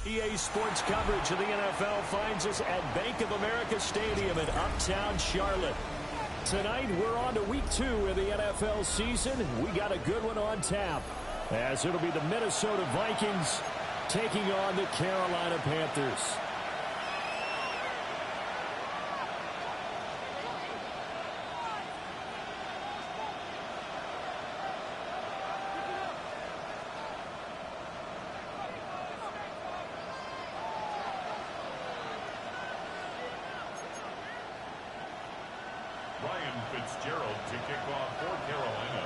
EA Sports coverage of the NFL finds us at Bank of America Stadium in Uptown Charlotte. Tonight, we're on to week 2 of the NFL season. We got a good one on tap, as it'll be the Minnesota Vikings taking on the Carolina Panthers. Fitzgerald to kick off for Carolina.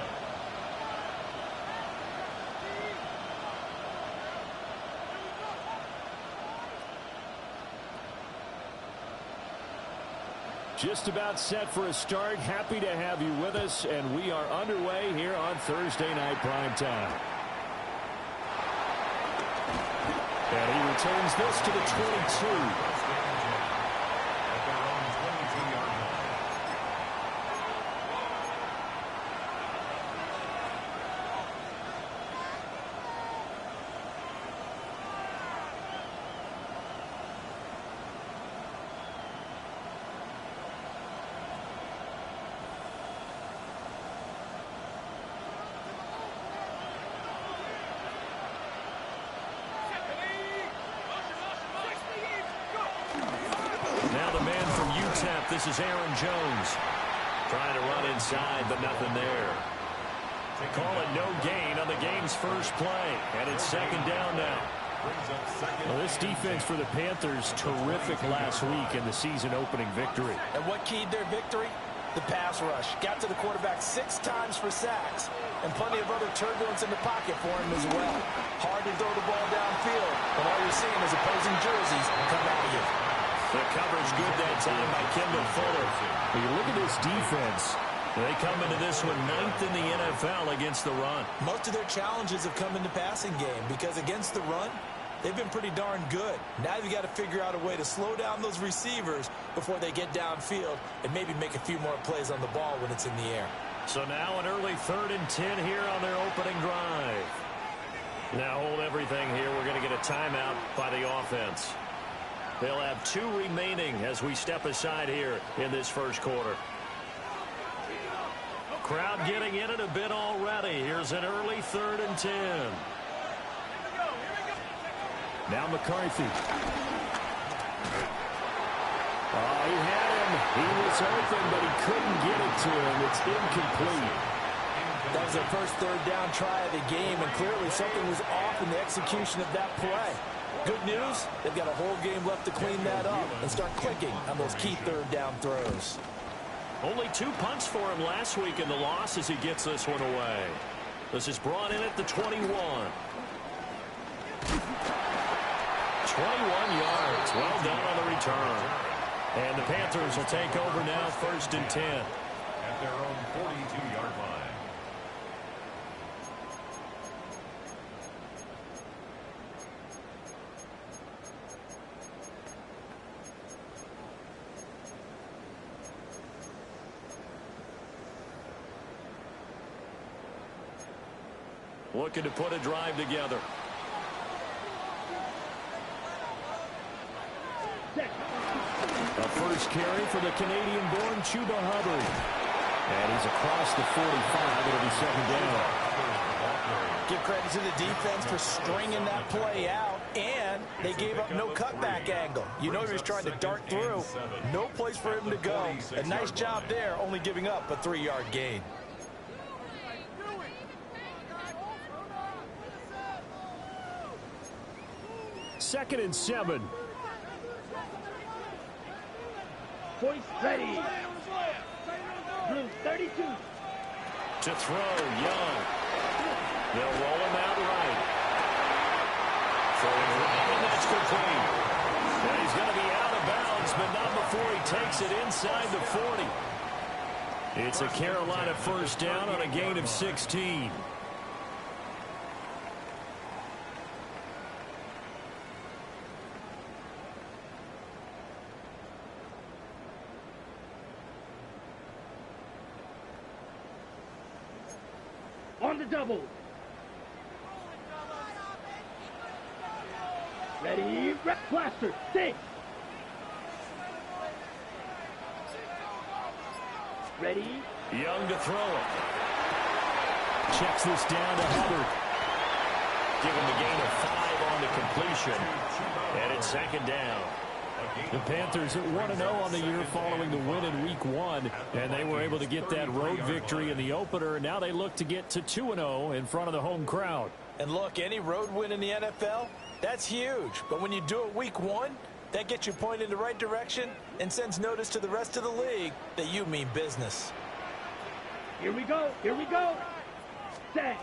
Just about set for a start. Happy to have you with us, and we are underway here on Thursday Night Primetime. And he returns this to the 22. This is Aaron Jones trying to run inside, but nothing there. They call it no gain on the game's first play, and it's second down now. Well, this defense for the Panthers, terrific last week in the season-opening victory. And what keyed their victory? The pass rush. Got to the quarterback 6 times for sacks, and plenty of other turbulence in the pocket for him as well. Hard to throw the ball downfield, but all you're seeing is opposing jerseys come at you. The coverage good that time by Kendall Fuller. When you look at this defense, they come into this one 9th in the NFL against the run. Most of their challenges have come in the passing game because against the run, they've been pretty darn good. Now you've got to figure out a way to slow down those receivers before they get downfield and maybe make a few more plays on the ball when it's in the air. So now an early 3rd and 10 here on their opening drive. Now hold everything here. We're going to get a timeout by the offense. They'll have 2 remaining as we step aside here in this first quarter. Crowd getting in it a bit already. Here's an early 3rd and 10. Now McCarthy. Oh, he had him. He was open, but he couldn't get it to him. It's incomplete. That was their first 3rd down try of the game, and clearly something was off in the execution of that play. Good news, they've got a whole game left to clean that up and start clicking on those key 3rd down throws. Only 2 punts for him last week in the loss as he gets this one away. This is brought in at the 21. 21 yards. Well done on the return. And the Panthers will take over now, 1st and 10. At their own 42-yard line. Looking to put a drive together. A first carry for the Canadian-born Chuba Hubbard. And he's across the 45. It'll be 2nd down. Give credit to the defense for stringing that play out, and they gave up no cutback angle. You know he was trying to dart through. No place for him to go. A nice job there, only giving up a 3-yard gain. Second and 7. Boys ready. Blue 32. To throw, Young. They'll roll him out right. Throwing right, and that's complete. And he's going to be out of bounds, but not before he takes it inside the 40. It's a Carolina first down on a gain of 16. On the double. Ready, blaster, 6. Ready. Young to throw it. Checks this down to Hubbard. Give him a gain of 5 on the completion. And it's 2nd down. The Panthers at 1-0 on the year following the win in Week 1, and they were able to get that road victory in the opener, and now they look to get to 2-0 in front of the home crowd. And look, any road win in the NFL, that's huge. But when you do it Week 1, that gets you pointed in the right direction and sends notice to the rest of the league that you mean business. Here we go, here we go. Set.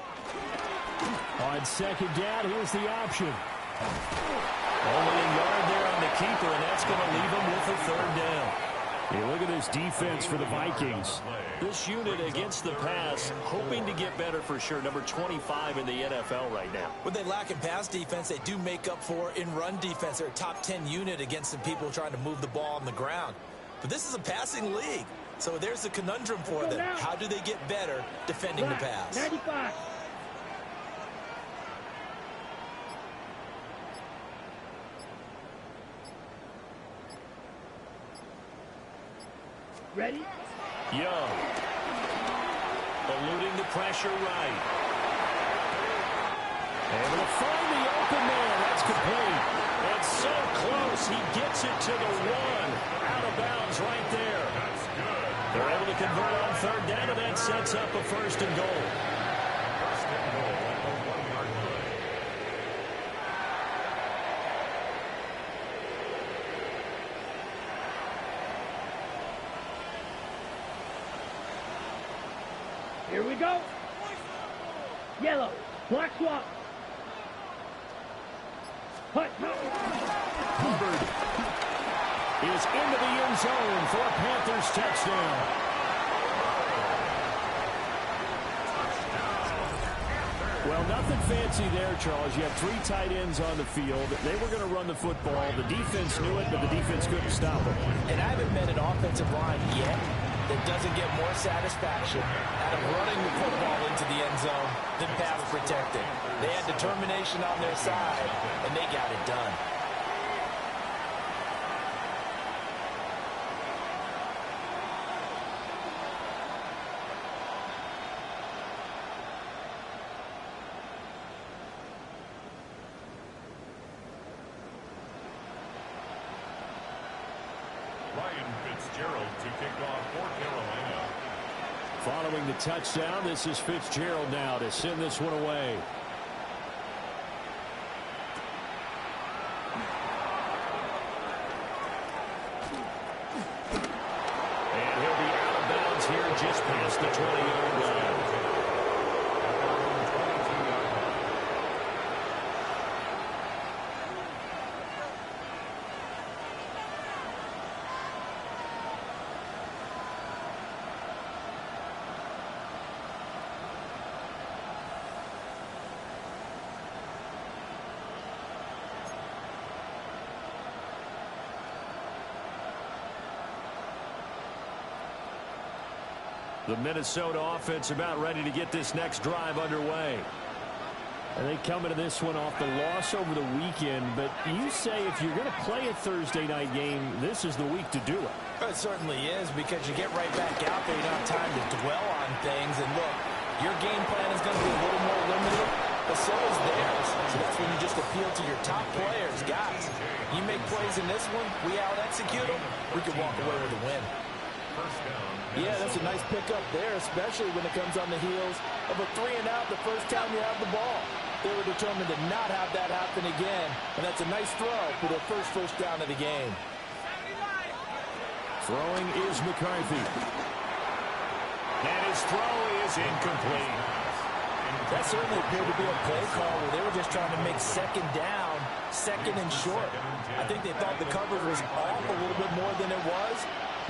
On 2nd down, here's the option. Only a yard there on the keeper, and that's going to leave him with a 3rd down. You look at this defense for the Vikings. This unit against the pass, hoping to get better for sure. Number 25 in the NFL right now. When they lack in pass defense, they do make up for in run defense. They're a top 10 unit against some people trying to move the ball on the ground. But this is a passing league, so there's a conundrum for them. How do they get better defending the pass? 95. Ready? Young. Eluding the pressure right. Able to find the open man. That's complete. And so close. He gets it to the 1. Out of bounds right there. That's good. They're able to convert on 3rd down, and that sets up a 1st and goal. First and goal at the 1-yard line. Here we go. Yellow, black swap. Hut. Hubbard is into the end zone for a Panthers touchdown. Well, nothing fancy there, Charles. You have 3 tight ends on the field. They were going to run the football. The defense knew it, but the defense couldn't stop them. And I haven't met an offensive line yet that doesn't get more satisfaction out of running the football into the end zone than pass protecting. They had determination on their side, and they got it done. Kickoff for Carolina. Following the touchdown, this is Fitzgerald now to send this one away. And he'll be out of bounds here just past the 20-yard line. The Minnesota offense about ready to get this next drive underway. And they come into this one off the loss over the weekend, but you say if you're going to play a Thursday night game, this is the week to do it. It certainly is, because you get right back out there. You don't have time to dwell on things. And look, your game plan is going to be a little more limited, but so is theirs. So that's when you just appeal to your top players. Guys, you make plays in this one, we out-execute them, we can walk away with a win. Yeah, that's a nice pickup there, especially when it comes on the heels of a 3-and-out the first time you have the ball. They were determined to not have that happen again, and that's a nice throw for their first down of the game. Throwing is McCarthy. And his throw is incomplete. That certainly appeared to be a play call where they were just trying to make second down, second and short. I think they thought the coverage was off a little bit more than it was.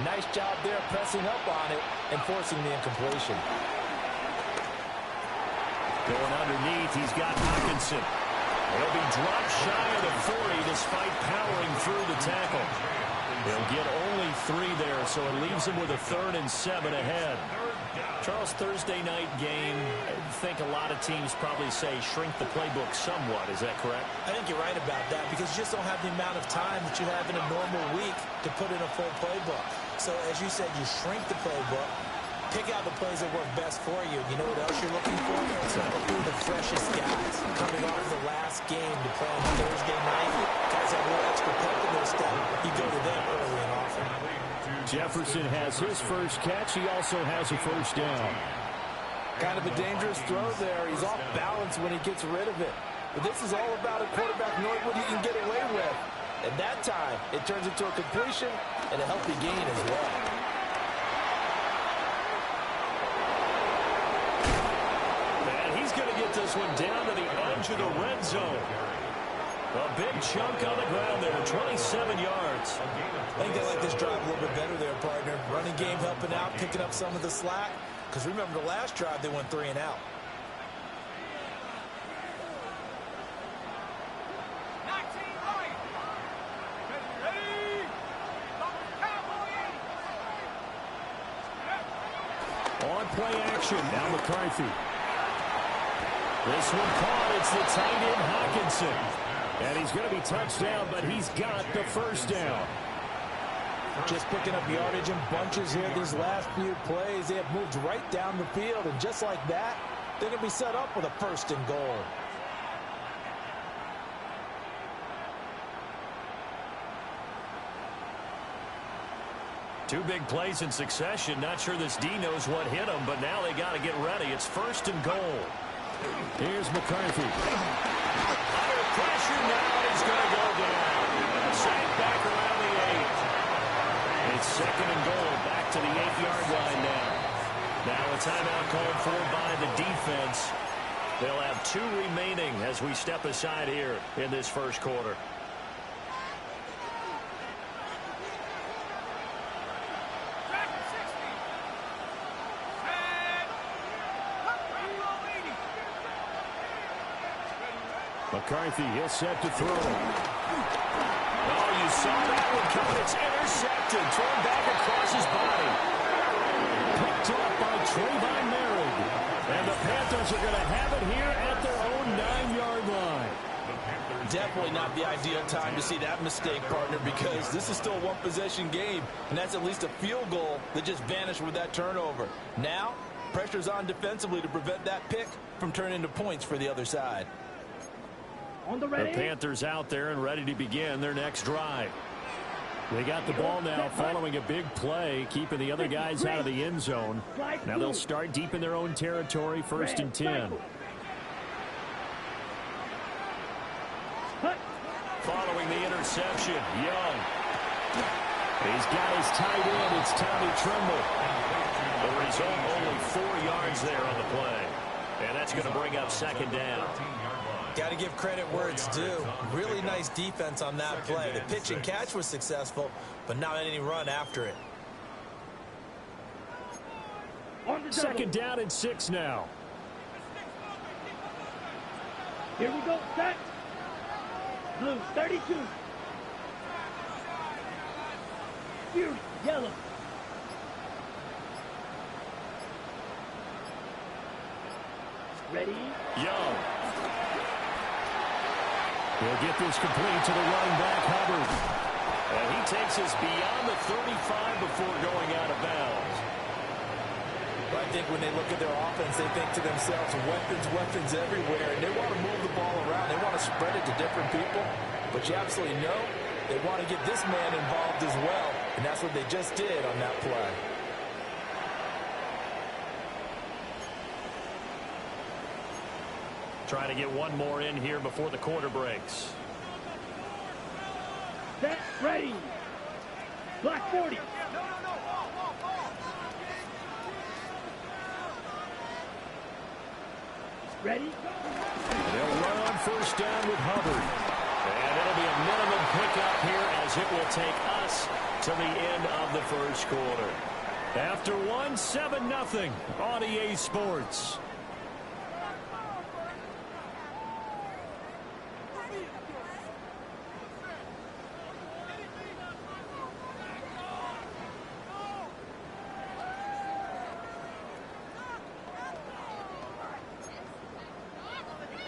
Nice job there pressing up on it and forcing the incompletion. Going underneath, he's got Hawkinson. He'll be dropped shy of the 40 despite powering through the tackle. He'll get only 3 there, so it leaves him with a 3rd and 7 ahead. Charles, Thursday night game, I think a lot of teams probably say shrink the playbook somewhat. Is that correct? I think you're right about that, because you just don't have the amount of time that you have in a normal week to put in a full playbook. So as you said, you shrink the playbook, pick out the plays that work best for you. You know what else you're looking for? Who are the freshest guys coming off the last game to play on Thursday night? Guys have a little extra pep in their step. You go to them early and often. Jefferson has his first catch. He also has a first down. Kind of a dangerous throw there. He's off balance when he gets rid of it. But this is all about a quarterback knowing what he can get away with. At that time, it turns into a completion and a healthy gain as well. And he's going to get this one down to the edge of the red zone. A big chunk on the ground there, 27 yards. I think they like this drive a little bit better there, partner. Running game helping out, picking up some of the slack. Because remember, the last drive, they went 3-and-out. On play action, now McCarthy. This one caught, it's the tight end Hawkinson. And he's going to be touched down, but he's got the first down. Just picking up yardage in bunches here these last few plays. They have moved right down the field, and just like that, they're going to be set up with a 1st and goal. Two big plays in succession. Not sure this D knows what hit him, but now they got to get ready. It's 1st and goal. Here's McCarthy. Under pressure now, he's going to go down. Sacked back around the 8. It's 2nd and goal, back to the 8-yard line now. Now a timeout called for by the defense. They'll have 2 remaining as we step aside here in this first quarter. McCarthy, he'll set to throw. Oh, you saw that one coming. It's intercepted. Thrown back across his body. Picked up by Trayvon Merritt. And the Panthers are going to have it here at their own 9-yard line. Definitely not the ideal time to see that mistake, partner, because this is still a one-possession game, and that's at least a field goal that just vanished with that turnover. Now, pressure's on defensively to prevent that pick from turning into points for the other side. The Panthers out there and ready to begin their next drive. They got the ball now following a big play, keeping the other guys out of the end zone. Now they'll start deep in their own territory, 1st and 10. Following the interception, Young. He's got his tight end. It's Tommy Tremble. The result, only 4 yards there on the play. And that's going to bring up 2nd down. Got to give credit where it's due. Really nice defense on that play. The pitch and catch was successful, but not any run after it. 2nd down and 6 now. Here we go, set. Blue, 32. Fury, yellow. Ready? Young. He'll get this complete to the running back, Hubbard. And he takes us beyond the 35 before going out of bounds. I think when they look at their offense, they think to themselves, weapons everywhere, and they want to move the ball around. They want to spread it to different people, but you absolutely know they want to get this man involved as well, and that's what they just did on that play. Trying to get one more in here before the quarter breaks. Set, ready. Black 40. Ready? They'll run on 1st down with Hubbard. And it'll be a minimum pickup here as it will take us to the end of the 1st quarter. After 1, 7-0 on EA Sports.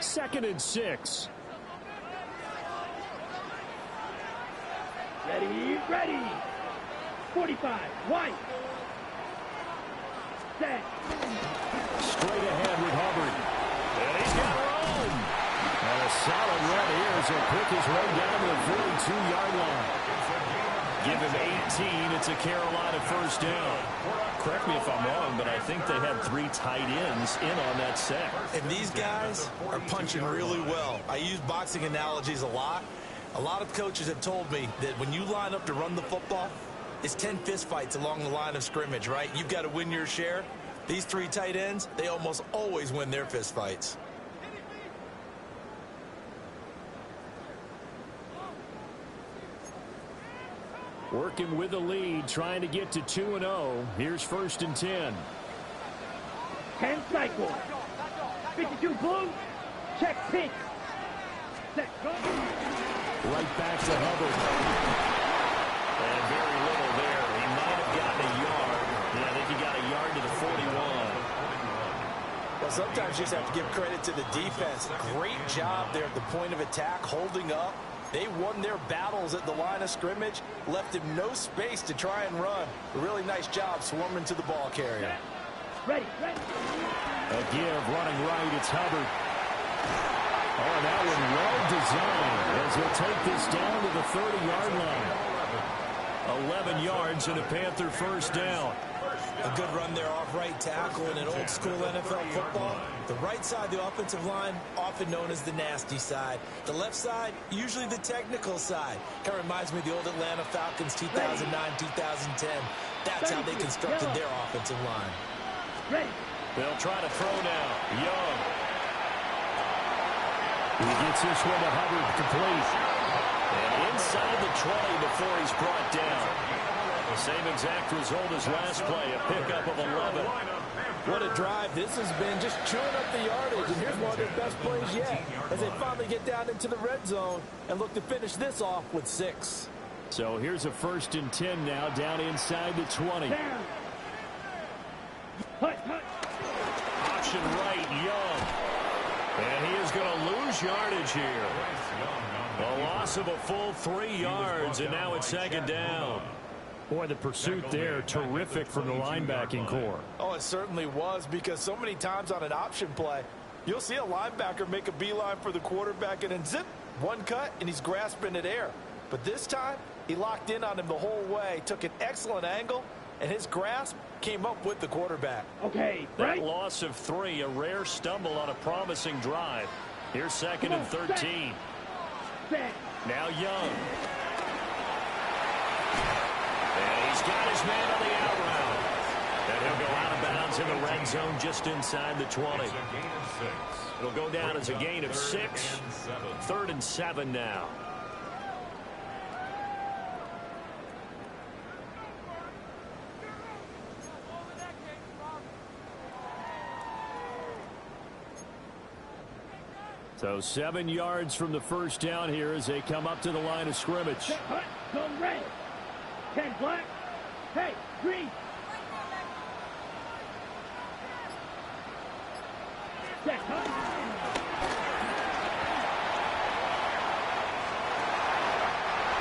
Second and 6. Ready. 45, white. Set. Straight ahead with Hubbard. And he's got room. And a solid run here as he'll pick his way down to the 42-yard line. Give him 18. It's a Carolina 1st down. Correct me if I'm wrong, but I think they had 3 tight ends in on that set. And these guys are punching really well. I use boxing analogies a lot. A lot of coaches have told me that when you line up to run the football, it's 10 fistfights along the line of scrimmage, right? You've got to win your share. These 3 tight ends, they almost always win their fistfights. Working with the lead, trying to get to 2-0. Here's 1st and 10. 10 cycle. 52 blue. Check pink. Set, go. Right back to Hubbard. And very little there. He might have gotten a yard. Yeah, I think he got a yard to the 41. Well, sometimes you just have to give credit to the defense. Great job there at the point of attack, holding up. They won their battles at the line of scrimmage, left him no space to try and run. A really nice job swarming to the ball carrier. Ready. A give, running right, it's Hubbard. Oh, that one well designed as he'll take this down to the 30-yard line. 11 yards and a Panther 1st down. A good run there off right tackle in an old-school NFL football. The right side of the offensive line, often known as the nasty side. The left side, usually the technical side. Kind of reminds me of the old Atlanta Falcons 2009, 2010. That's how they constructed their offensive line. Ready. They'll try to throw now. Young. He gets this one to Hubbard, complete. And inside the 20 before he's brought down. The same exact result as last play, a pickup of 11. What a drive this has been, just chewing up the yardage, and here's one of their best plays yet as they finally get down into the red zone and look to finish this off with 6. So here's a 1st and 10 now, down inside the 20. Down. Hut. Option right, Young. And he is going to lose yardage here. A loss of a full 3 yards, and now it's 2nd down. Boy, the pursuit there, terrific from the linebacking core. Oh, it certainly was, because so many times on an option play, you'll see a linebacker make a beeline for the quarterback and then zip, one cut, and he's grasping at air. But this time, He locked in on him the whole way, took an excellent angle, and his grasp came up with the quarterback. Okay, that loss of 3, a rare stumble on a promising drive. Here's 2nd and 13. Now Young. And he's got his man on the out route. And he'll go out of bounds in the red zone just inside the 20. It'll go down as a gain of 6. 3rd and 7 now. So 7 yards from the first down here as they come up to the line of scrimmage. Go red. 10 black. Hey, green. Set hut.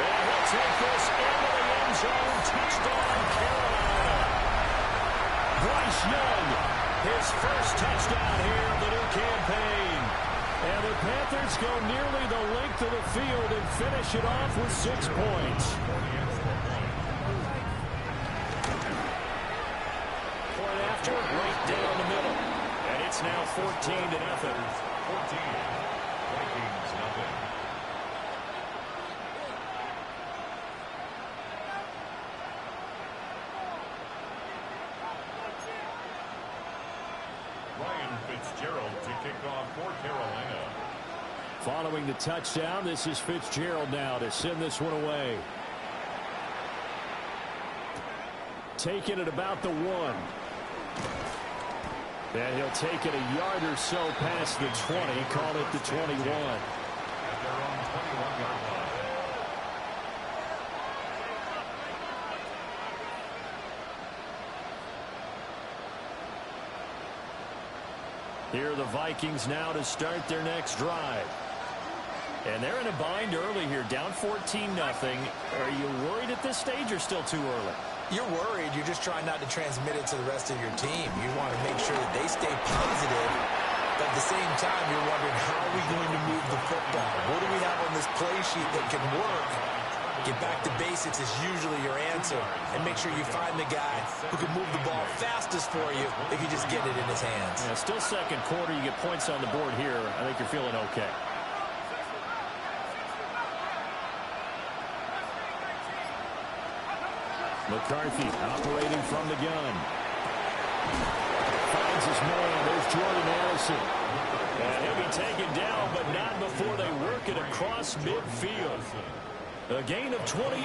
And he'll take this into the end zone. Touchdown, Carolina. Bryce Young, his first touchdown here of the new campaign. And the Panthers go nearly the length of the field and finish it off with 6 points. Point after, right down the middle. And it's now 14-0. 14. Vikings nothing. Ryan Fitzgerald to kick off for Carolina. Following the touchdown, this is Fitzgerald now to send this one away. Taking it about the 1. And he'll take it a yard or so past the 20, call it the 21. At their own 21-yard line. Here are the Vikings now to start their next drive. And they're in a bind early here, down 14-0. Are you worried at this stage or still too early? You're worried. You're just trying not to transmit it to the rest of your team. You want to make sure that they stay positive. But at the same time, you're wondering, how are we going to move the football? What do we have on this play sheet that can work? Get back to basics is usually your answer. And make sure you find the guy who can move the ball fastest for you if you just get it in his hands. Yeah, still second quarter. You get points on the board here. I think you're feeling okay. McCarthy operating from the gun. Finds his man. There's Jordan Allison. And he'll be taken down, but not before they work it across midfield. A gain of 28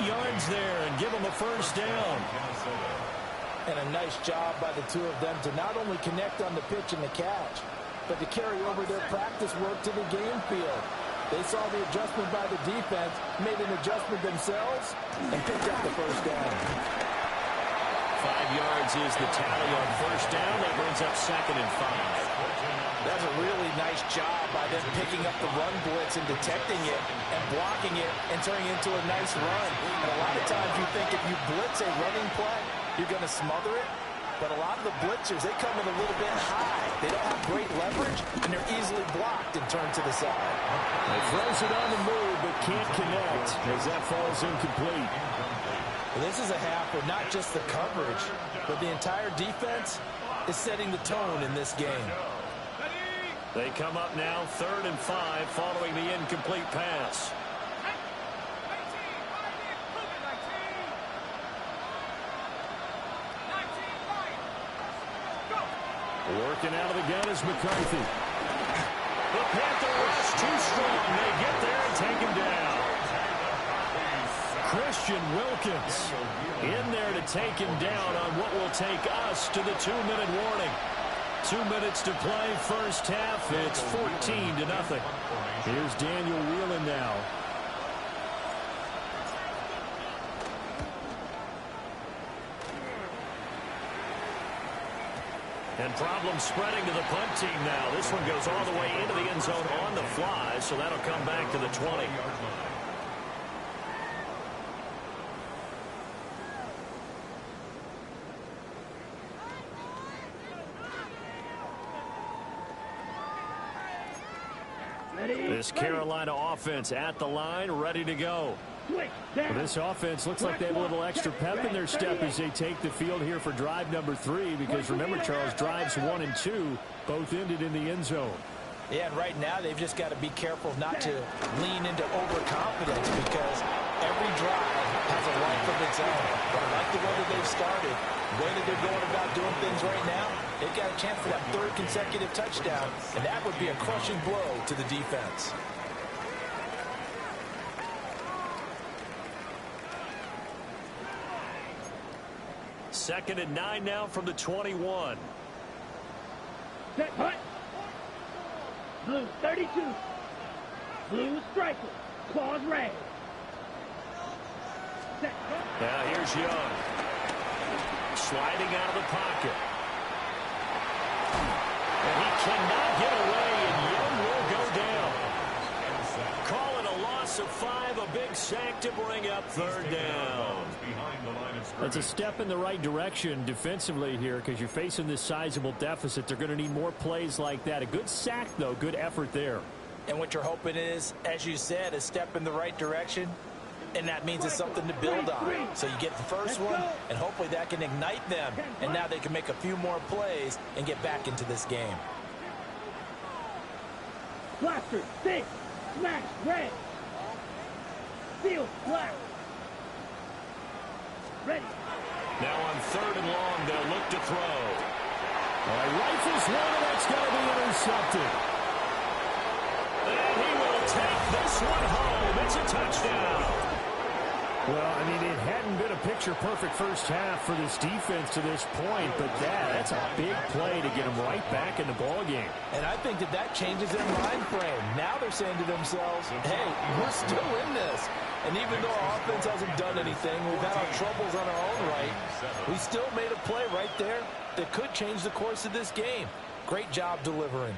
yards there and give them a first down. And a nice job by the two of them to not only connect on the pitch and the catch, but to carry over their practice work to the game field. They saw the adjustment by the defense, made an adjustment themselves, and picked up the first down. 5 yards is the tally on first down. That brings up 2nd and 5. That's a really nice job by them picking up the run blitz and detecting it and blocking it and turning it into a nice run. And a lot of times you think if you blitz a running play, you're going to smother it. But a lot of the blitzers, they come in a little bit high. They don't have great leverage, and they're easily blocked and turned to the side. He throws it on the move, but can't connect as that falls incomplete. Well, this is a half where not just the coverage, but the entire defense is setting the tone in this game. They come up now 3rd and 5 following the incomplete pass. Working out of the gun is McCarthy. The Panther rush too strong. They get there and take him down. Christian Wilkins in there to take him down on what will take us to the 2-minute warning. 2 minutes to play first half. It's 14-0. Here's Daniel Whelan now. And problems spreading to the punt team now. This one goes all the way into the end zone on the fly, so that'll come back to the 20. This Carolina offense at the line, ready to go. Switch. Down. Well, this offense looks like they have a little extra pep in their step as they take the field here for drive number 3, because remember, Charles, drives 1 and 2 both ended in the end zone. Yeah, and right now they've just got to be careful not to lean into overconfidence, because every drive has a life of its own. But I like the way that they've started, the way that they're going about doing things right now. They've got a chance for that 3rd consecutive touchdown, and that would be a crushing blow to the defense. Second and 9 now from the 21. Set, hut. Blue 32. Blue striker. Claws red. Set, hut. Now here's Young. Sliding out of the pocket. And he cannot get away, and Young will go down. Call it a loss of 5, a big sack to bring up 3rd down. That's a step in the right direction defensively here, because you're facing this sizable deficit. They're going to need more plays like that. A good sack, though. Good effort there. And what you're hoping is, as you said, a step in the right direction, and that means it's something to build on. So you get the first one, and hopefully that can ignite them, and now they can make a few more plays and get back into this game. Blaster 6. Smash red. Field black. Ready. Now on 3rd and long, they'll look to throw. Rifles one, and that's going to be intercepted. And he will take this one home. It's a touchdown. Well, I mean, it hadn't been a picture-perfect first half for this defense to this point, but that's a big play to get them right back in the ballgame. And I think that changes their mind frame. Now they're saying to themselves, hey, we're still in this. And even though our offense hasn't done anything, we've had our troubles on our own right, we still made a play right there that could change the course of this game. Great job delivering.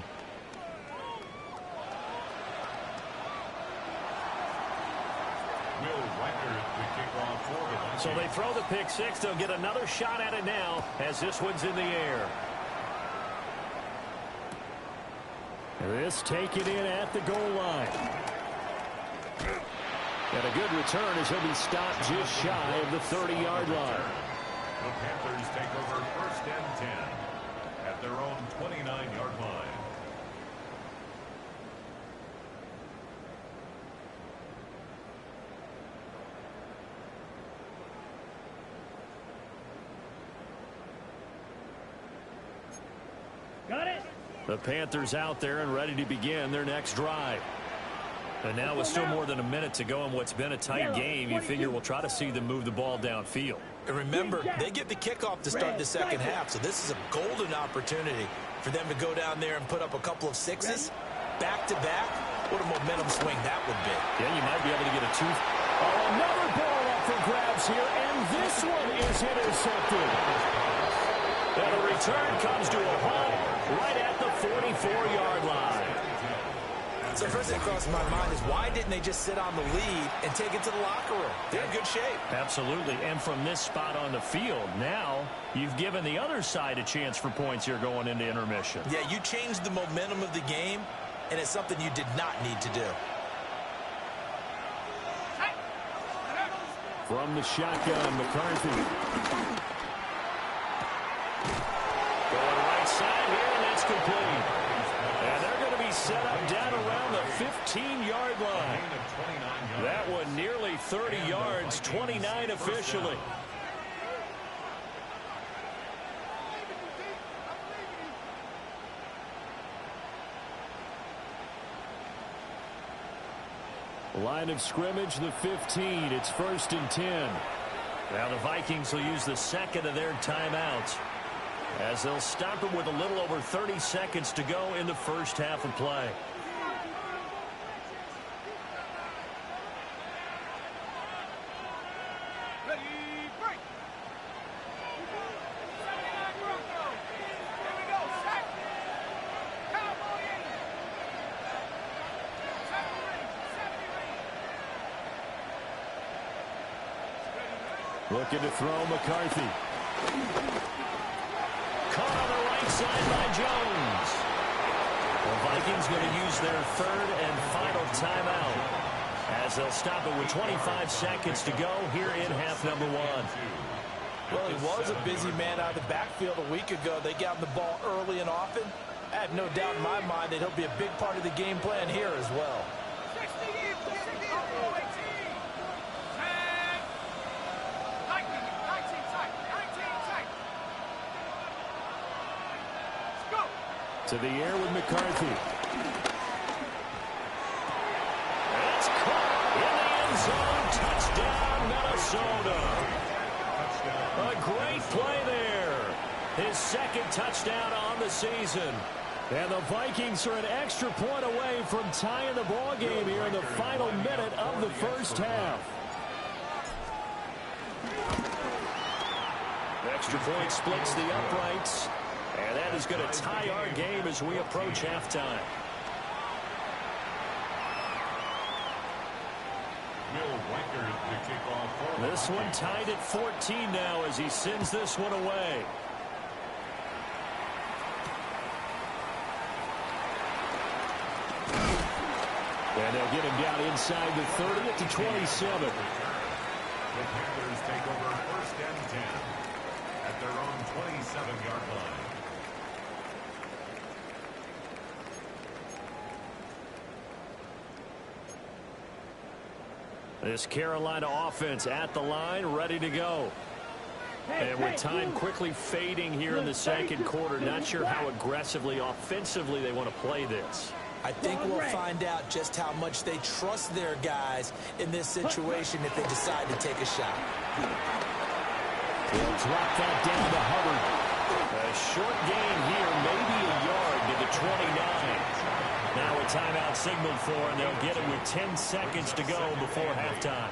So they throw the pick 6. They'll get another shot at it now as this one's in the air. This taken in at the goal line. And a good return as he'll be stopped just shy of the 30-yard line. The Panthers take over 1st and 10 at their own 29-yard line. Got it. The Panthers out there and ready to begin their next drive. And now with still more than a minute to go in what's been a tight game, you figure we'll try to see them move the ball downfield. And remember, they get the kickoff to start the second half, so this is a golden opportunity for them to go down there and put up a couple of 6s back-to-back. What a momentum swing that would be. Yeah, you might be able to get a 2. Oh, another ball up for grabs here, and this one is intercepted. And the return comes to a halt right at the 44-yard line. So first thing across my mind is, why didn't they just sit on the lead and take it to the locker room? They're in good shape. Absolutely. And from this spot on the field, now you've given the other side a chance for points here going into intermission. Yeah, you changed the momentum of the game, and it's something you did not need to do. From the shotgun, McCarthy. Going right side here, and that's complete. And they're going to be set up down around the 15-yard line. That one nearly 30 yards, 29 officially. Line of scrimmage, the 15. It's 1st and 10. Now the Vikings will use the second of their timeouts, as they'll stop them with a little over 30 seconds to go in the first half of play. Looking to throw, McCarthy. Caught on the right side by Jones. The Vikings going to use their 3rd and final timeout. as they'll stop it with 25 seconds to go here in half number one. Well, he was a busy man out of the backfield a week ago. They got him the ball early and often. I have no doubt in my mind that he'll be a big part of the game plan here as well. To the air with McCarthy. It's caught in the end zone. Touchdown, Minnesota. A great play there. His second touchdown on the season. And the Vikings are an extra point away from tying the ball game here in the final minute of the first half. Extra point splits the uprights. And that is going to tie our game as we approach halftime. This one tied at 14 now as he sends this one away. And they'll get him down inside the 30 at the 27. The Panthers take over first and 10 at their own 27-yard line. This Carolina offense at the line, ready to go. And with time quickly fading here in the second quarter, not sure how aggressively, offensively they want to play this. I think we'll find out just how much they trust their guys in this situation if they decide to take a shot. He'll drop that down to Hubbard. A short gain here, maybe a yard to the 29. Now a timeout signaled for, and they'll get it with 10 seconds to go before halftime.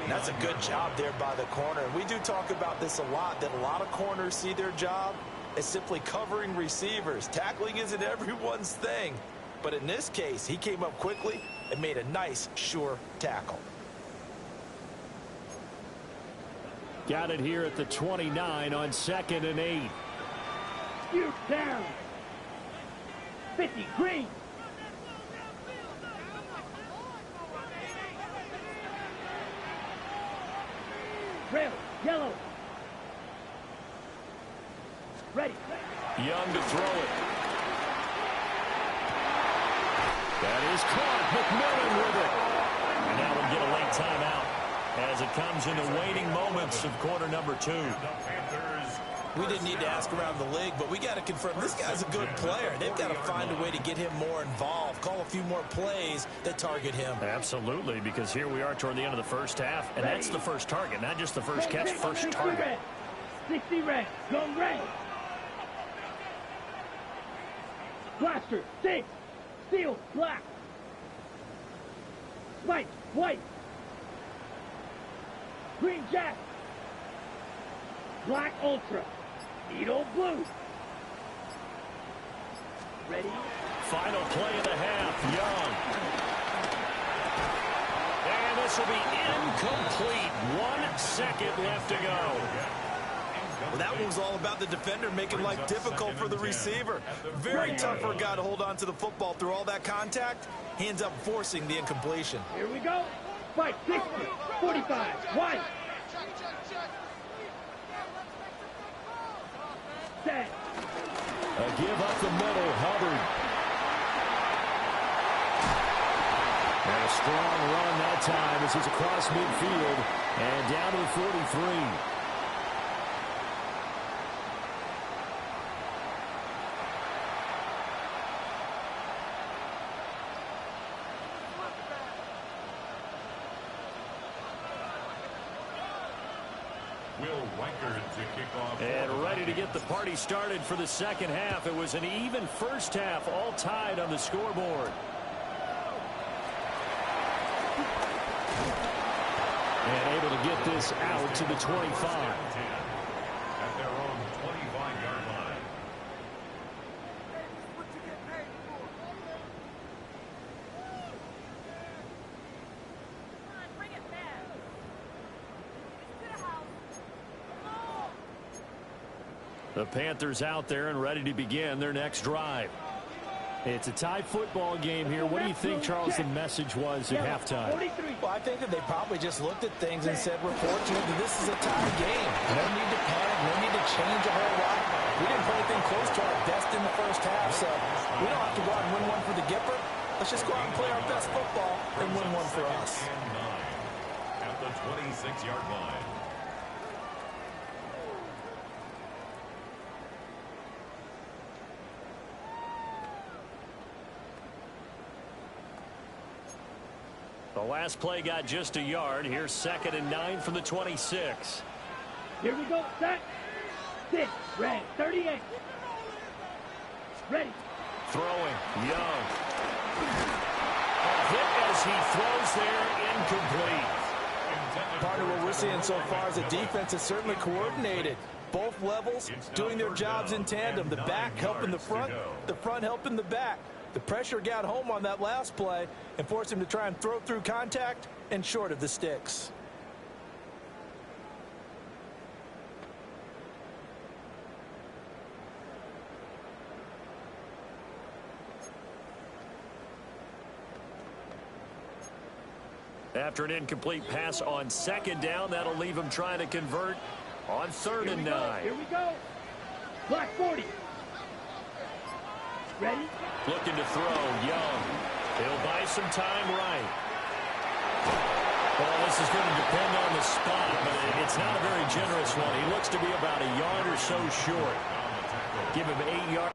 That's a good job there by the corner. We do talk about this a lot, that a lot of corners see their job as simply covering receivers. Tackling isn't everyone's thing. But in this case, he came up quickly and made a nice, sure tackle. Got it here at the 29 on 2nd and 8. You down. 50, green. Red, yellow. Ready. Young to throw it. That is caught. McMillan with it. And now we'll get a late timeout as it comes in the waiting moments of quarter number 2. We didn't need to ask around the league, but we got to confirm this guy's a good player. They've got to find a way to get him more involved, call a few more plays that target him. Absolutely, because here we are toward the end of the first half, and that's the first target, not just the first catch, first target. 60 red, go red. Blaster, 6, steel, black. White, white. Green jack. Black ultra. Needle blue. Ready? Final play of the half, Young. And this will be incomplete. 1 second left to go. Well, that one was all about the defender making life difficult for the receiver. Very tough for a guy to hold on to the football through all that contact. He ends up forcing the incompletion. Here we go. Fight, 60, 45, white. Set. A give up the middle, Hubbard. And a strong run that time as he's across midfield and down to the 43. And ready to get the party started for the second half. It was an even first half, all tied on the scoreboard. And able to get this out to the 25. At their own 25-yard line. The Panthers out there and ready to begin their next drive. It's a tie football game here. What do you think, Charles, the message was at halftime? Well, I think that they probably just looked at things and said, we're fortunate that this is a tie game. No need to panic. No need to change a whole lot. We didn't play anything close to our best in the first half, so we don't have to go out and win one for the Gipper. Let's just go out and play our best football and win one for us. At the 26-yard line. The last play got just a yard. Here's 2nd and 9 from the 26. Here we go. Set. 6. Red. 38. Ready. Throwing. Young. A hit as he throws there. Incomplete. Partner, what we're seeing so far is the defense is certainly coordinated. Both levels doing their jobs in tandem. The back helping the front helping the back. The pressure got home on that last play and forced him to try and throw through contact and short of the sticks. After an incomplete pass on 2nd down, that'll leave him trying to convert on 3rd and 9. Here we go. Black 40. Ready? Looking to throw. Young. He'll buy some time right. Well, this is going to depend on the spot, but it's not a very generous one. He looks to be about a yard or so short. Give him 8 yards.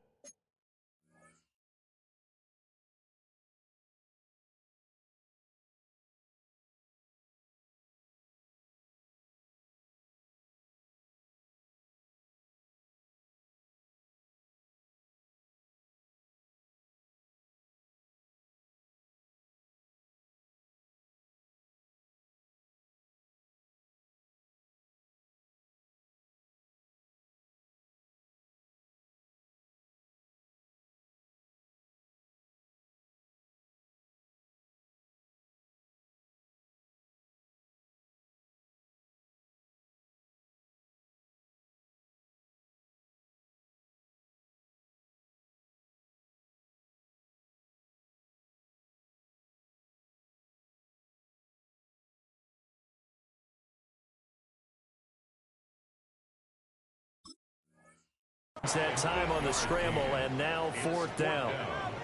That time on the scramble, and now 4th down.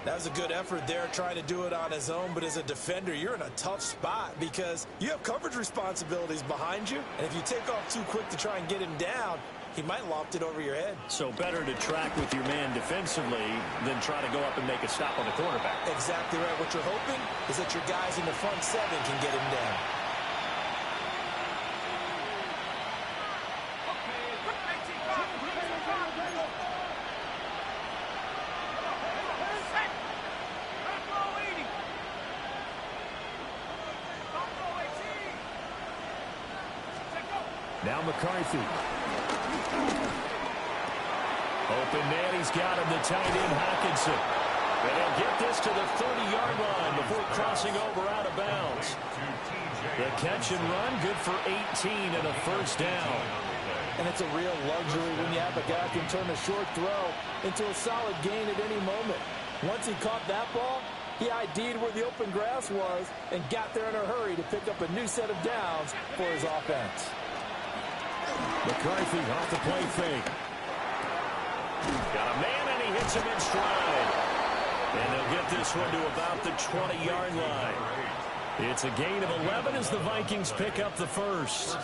That was a good effort there, trying to do it on his own, but as a defender, you're in a tough spot because you have coverage responsibilities behind you, and if you take off too quick to try and get him down, he might loft it over your head. So better to track with your man defensively than try to go up and make a stop on the quarterback. Exactly right. What you're hoping is that your guys in the front 7 can get him down. Now McCarthy. Open man, he's got him, the tight end, Hockenson. And he'll get this to the 30-yard line before crossing over out of bounds. The catch and run, good for 18 and a 1st down. And it's a real luxury when you have a guy who can turn a short throw into a solid gain at any moment. Once he caught that ball, he ID'd where the open grass was and got there in a hurry to pick up a new set of downs for his offense. McCarthy off the play fake. Got a man, and he hits him in stride. And they'll get this one to about the 20-yard line. It's a gain of 11 as the Vikings pick up the 1st.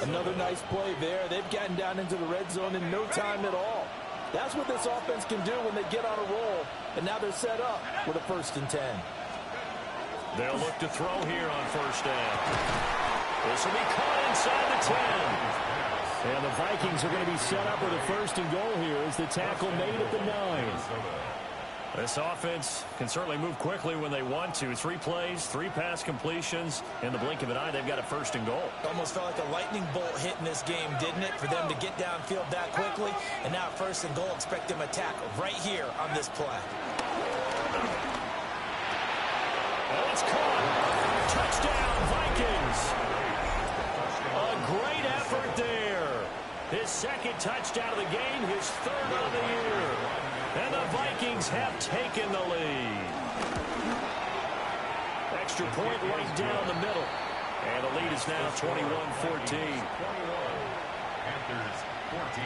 Another nice play there. They've gotten down into the red zone in no time at all. That's what this offense can do when they get on a roll. And now they're set up with a 1st and 10. They'll look to throw here on 1st down. This will be caught inside the 10. And the Vikings are going to be set up with a 1st and goal here as the tackle made at the 9. This offense can certainly move quickly when they want to. 3 plays, 3 pass completions. In the blink of an eye, they've got a 1st and goal. Almost felt like a lightning bolt hit in this game, didn't it? For them to get downfield that quickly. And now 1st and goal, expect them to tackle right here on this play. Oh, it's caught. Touchdown, Vikings. A great effort there. His 2nd touchdown of the game, his 3rd of the year. And the Vikings have taken the lead. Extra point right down the middle. And the lead is now 21-14. Panthers 14.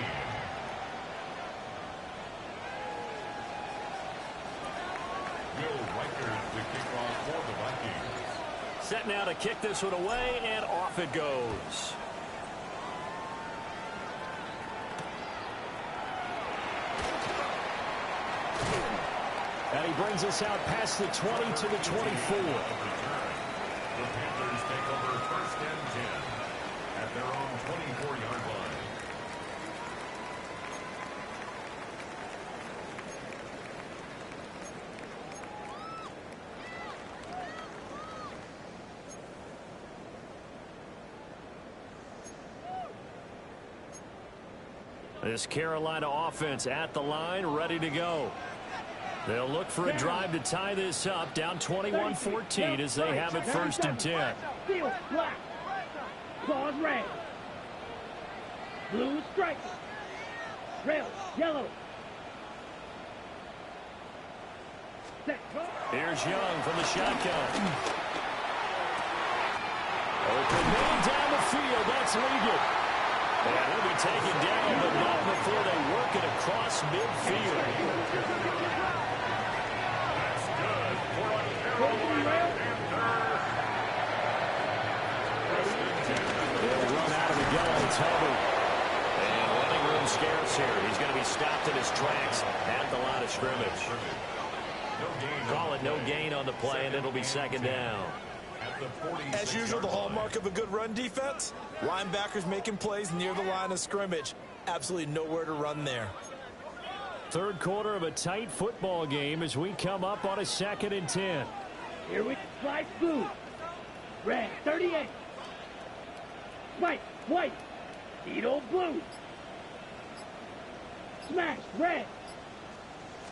Will Reichert to kick off for the Vikings. Set now to kick this one away, and off it goes. And he brings us out past the 20 to the 24. The Panthers take over first and 10 at their own 24-yard line. This Carolina offense at the line, ready to go. They'll look for a drive to tie this up, down 21-14 as they have it first and 10. Field black. Claws red. Blue stripes. Rails yellow. Set. Here's Young from the shotgun. Open man down the field. That's Ligon. And he'll be taken down, but not before they work it across midfield. That's good for a Carolina Panther. They'll run out of the gun. It's Hubbard. And running room scarce here. He's going to be stopped in his tracks at the line of scrimmage. Call it no gain on the play, and it'll be second down. As usual, the hallmark of a good run defense, linebackers making plays near the line of scrimmage. Absolutely nowhere to run there. Third quarter of a tight football game as we come up on a second and 10. Here we fly blue. Red 38. White, white. Needle blue. Smash red.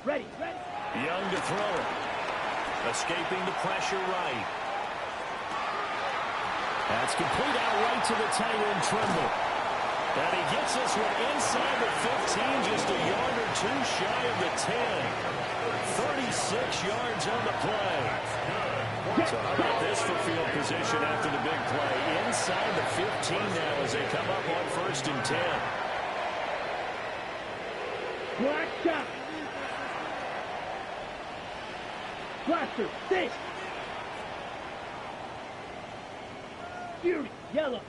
Ready, ready. Young to throw it. Escaping the pressure right. That's complete out right to the tight end Trimble. And he gets this one inside the 15, just a yard or two shy of the 10. 36 yards on the play. So how about this for field position after the big play? Inside the 15 now as they come up on first and 10. Black shot. Blaster, stick. Fury, yellow.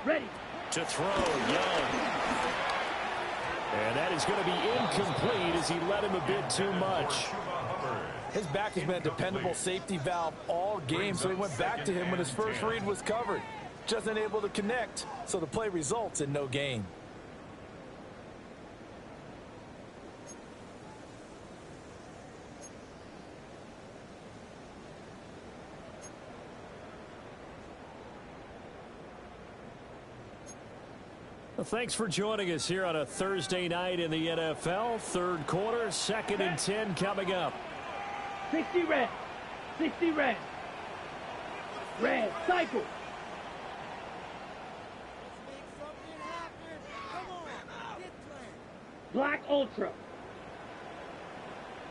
Ready. To throw, Young. And that is going to be incomplete as he let him a bit too much. His back has been a dependable safety valve all game, so he went back to him when his first read was covered. Just unable to connect, so the play results in no gain. Well, thanks for joining us here on a Thursday night in the NFL. Third quarter, second and 10 coming up. 60 red. 60 red. Red, cycle. Black ultra.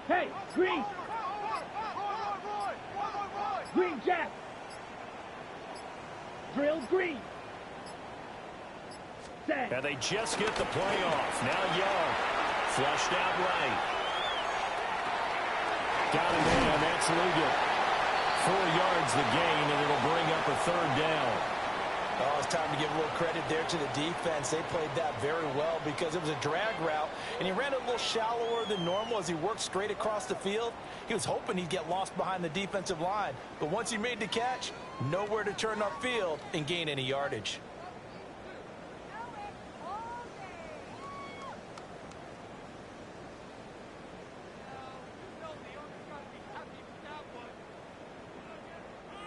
Hey, green. Green jack. Drill green. Set. And they just get the play off. Now Young. Flushed out right. Got him in. That's Ligon. 4 yards the gain, and it'll bring up a third down. Oh, it's time to give a little credit there to the defense. They played that very well because it was a drag route, and he ran a little shallower than normal as he worked straight across the field. He was hoping he'd get lost behind the defensive line, but once he made the catch, nowhere to turn upfield and gain any yardage.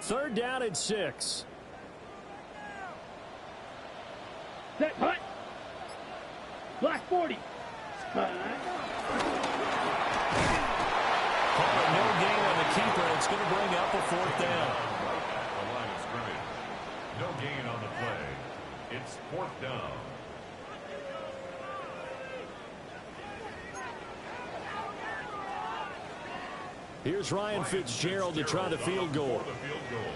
Third down at 6. Set, hut. Black 40. Hut. Calling no gain on the keeper. It's going to bring up a fourth down. The line of scrimmage. No gain on the play. It's fourth down. Here's Ryan Fitzgerald to try the field goal.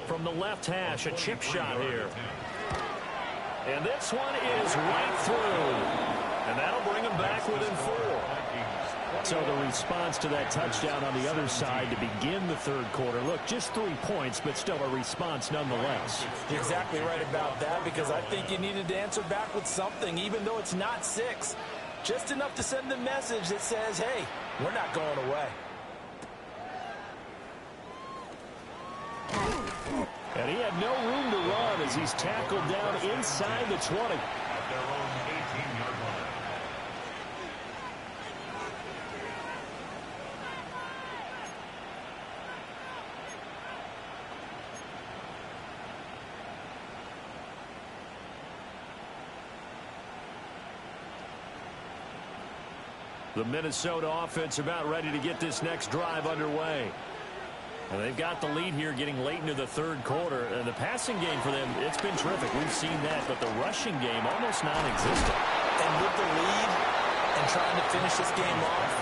From the left hash, a chip shot here. And this one is right through. And that'll bring him back within 4. So the response to that touchdown on the other side to begin the third quarter. Look, just 3 points, but still a response nonetheless. You're exactly right about that, because I think you needed to answer back with something, even though it's not 6. Just enough to send the message that says, hey, we're not going away. And he had no room to run as he's tackled down inside the 20. At their own 18-yard line. The Minnesota offense about ready to get this next drive underway. And they've got the lead here getting late into the third quarter. And the passing game for them, it's been terrific. We've seen that, but the rushing game almost non-existent. And with the lead and trying to finish this game off,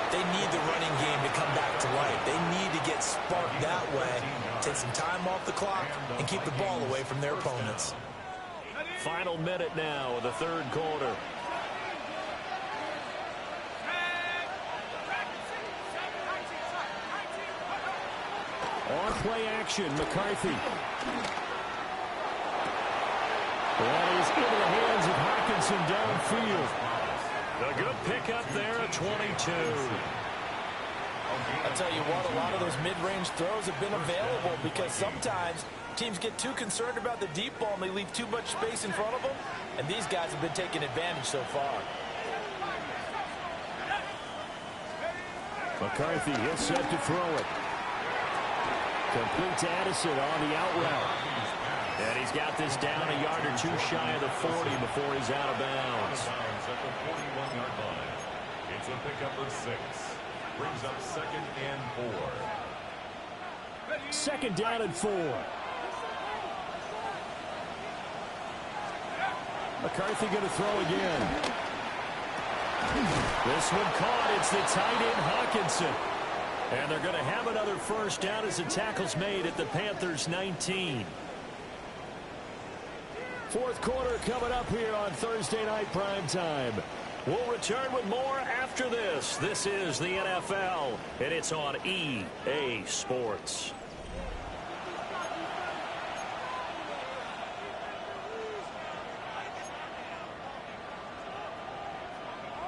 they need the running game to come back to life. They need to get sparked that way, take some time off the clock, and keep the ball away from their opponents. Final minute now of the third quarter. On play action, McCarthy. That is into the hands of Hockenson downfield. A good pickup there at 22. I'll tell you what, a lot of those mid-range throws have been available because sometimes teams get too concerned about the deep ball and they leave too much space in front of them, and these guys have been taking advantage so far. McCarthy is set to throw it. Complete to Addison on the out route. And he's got this down a yard or 2 shy of the 40 before he's out of bounds. At the 41-yard line. It's a pickup of 6. Brings up 2nd and 4. Second down and 4. McCarthy going to throw again. This one caught. It's the tight end Hockenson. And they're going to have another first down as the tackle's made at the Panthers' 19. Fourth quarter coming up here on Thursday Night Primetime. We'll return with more after this. This is the NFL, and it's on EA Sports.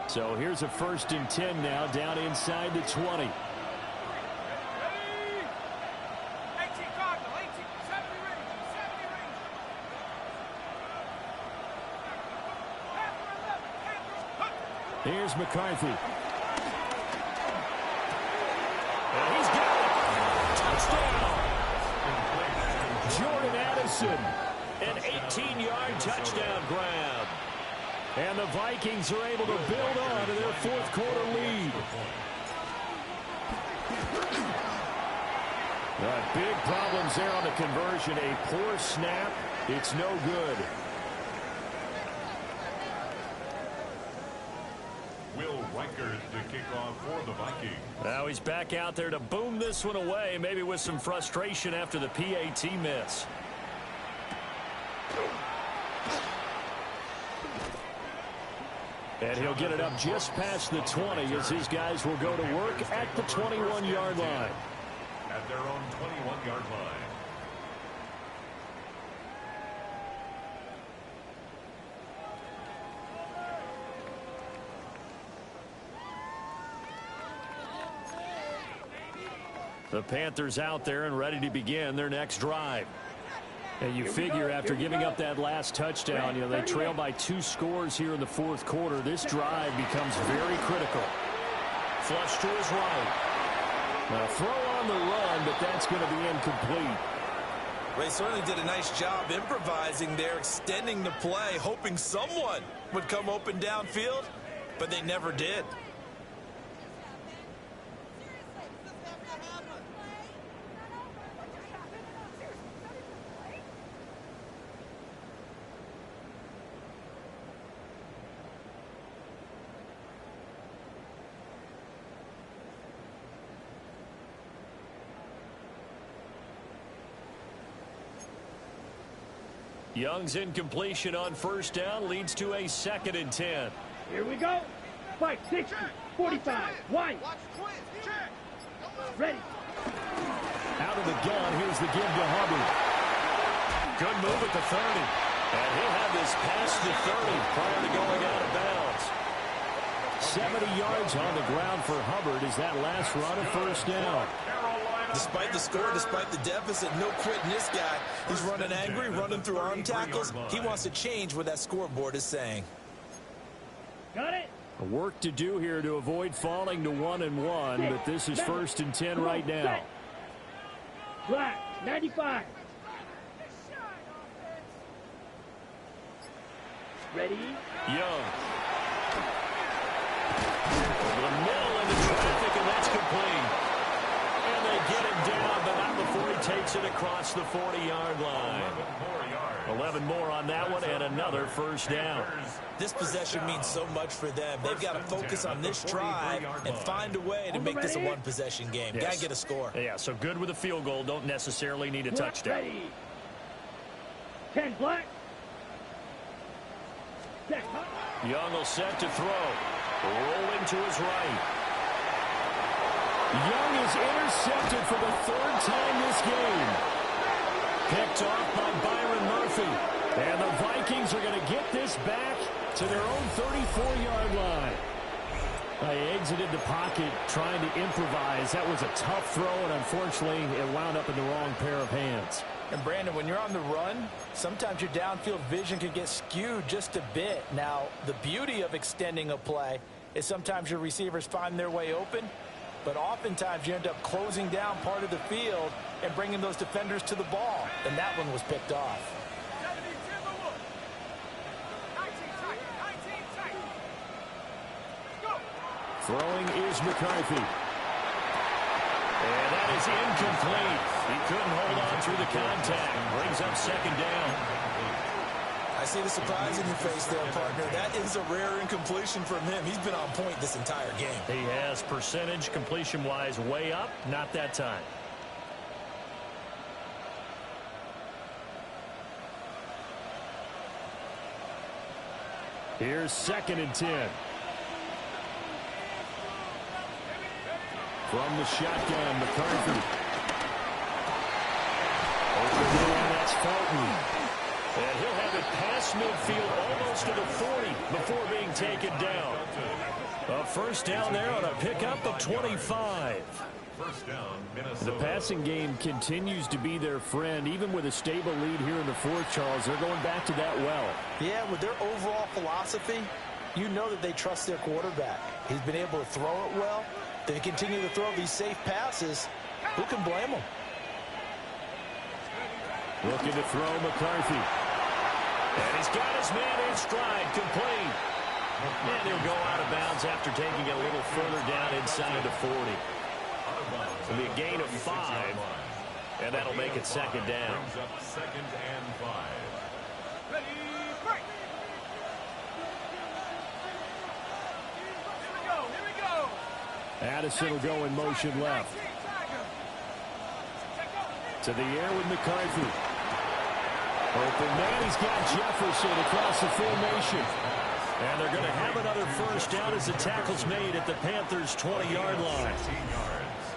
So here's a 1st and 10 now, down inside the 20. Here's McCarthy. And he's got it. Touchdown. Jordan Addison. An 18-yard touchdown grab. And the Vikings are able to build on to their fourth quarter lead. Big problems there on the conversion. A poor snap. It's no good. To kick off for the Vikings. Now he's back out there to boom this one away, maybe with some frustration after the PAT miss. And he'll get it up just past the 20 as his guys will go to work at the 21-yard line. At their own 21-yard line. The Panthers out there and ready to begin their next drive. And you figure after giving up that last touchdown, they trail by 2 scores here in the fourth quarter. This drive becomes very critical. Flush to his right. Now throw on the run, but that's going to be incomplete. They certainly did a nice job improvising there, extending the play, hoping someone would come open downfield, but they never did. Young's incompletion on first down leads to a 2nd and 10. Here we go. 5, 60, 45, wide. Ready. Out of the gun, here's the give to Hubbard. Good move at the 30. And he'll have this past the 30 prior to going out of bounds. 70 yards on the ground for Hubbard as that last run of first down. Despite the score, despite the deficit, no quitting this guy. He's running angry, running through arm tackles. He wants to change what that scoreboard is saying. Got it. Work to do here to avoid falling to 1-1, but this is 1st and 10 right now. Black, 95. Ready? Young. Over the middle into traffic, and that's complete. And they get him down, but not before he takes it across the 40-yard line. 11 more on that one, and another first down. This possession means so much for them. They've got to focus on this drive and find a way to make this a one-possession game. Yes. Got to get a score. Yeah, so good with a field goal. Don't necessarily need a touchdown. Ready. 10 black. Young will set to throw. Rolling to his right. Young is intercepted for the 3rd time this game. Picked off by Byron Murphy. And the Vikings are going to get this back to their own 34-yard line. They exited the pocket trying to improvise. That was a tough throw, and unfortunately, it wound up in the wrong pair of hands. And, Brandon, when you're on the run, sometimes your downfield vision can get skewed just a bit. Now, the beauty of extending a play is sometimes your receivers find their way open, but oftentimes you end up closing down part of the field and bringing those defenders to the ball. And that one was picked off. Throwing is McCarthy. And that is incomplete. He couldn't hold on through the contact. Brings up 2nd down. I see the surprise in your face there, partner. That is a rare incompletion from him. He's been on point this entire game. He has percentage completion-wise way up. Not that time. Here's 2nd and 10. From the shotgun, McCarthy. Over there, that's Felton. And he'll have it past midfield almost to the 40 before being taken down. A first down there on a pickup of 25. The passing game continues to be their friend. Even with a stable lead here in the 4th, Charles, they're going back to that well. Yeah, with their overall philosophy, you know that they trust their quarterback. He's been able to throw it well. They continue to throw these safe passes. Who can blame them? Looking to throw McCarthy. And he's got his man in stride, complete. And he'll go out of bounds after taking it a little further down inside the 40. It'll be a gain of 5. And that'll make it 2nd down. Brings up 2nd and 5. Ready, break. Here we go. Addison will go in motion left. To the air with McCarthy. Open man, he's got Jefferson across the formation. And they're going to have another first down as the tackle's made at the Panthers' 20-yard line.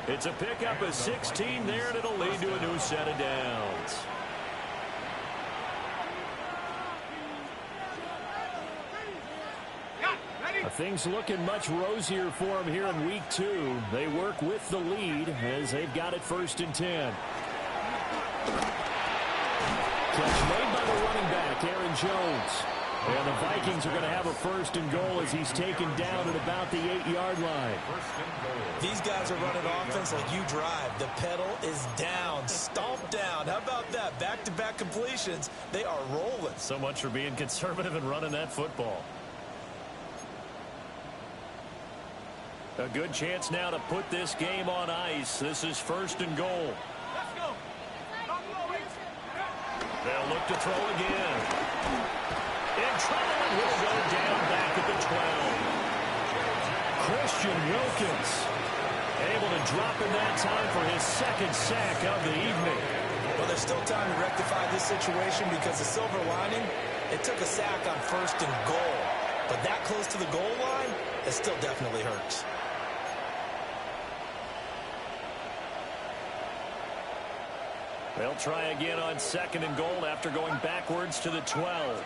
It's a pickup of 16 there, and it'll lead to a new set of downs. Things looking much rosier for them here in week 2. They work with the lead as they've got it 1st and 10. Catch made by the running back, Aaron Jones. And the Vikings are going to have a 1st and goal as he's taken down at about the 8-yard line. These guys are running offense like you drive. The pedal is down, stomped down. How about that? Back-to-back completions. They are rolling. So much for being conservative and running that football. A good chance now to put this game on ice. This is 1st and goal. Let's go. They'll look to throw again. In trouble, and will go down back at the 12. Christian Wilkins able to drop in that time for his 2nd sack of the evening. Well, there's still time to rectify this situation because the silver lining, it took a sack on 1st and goal. But that close to the goal line, it still definitely hurts. They'll try again on 2nd and goal after going backwards to the 12.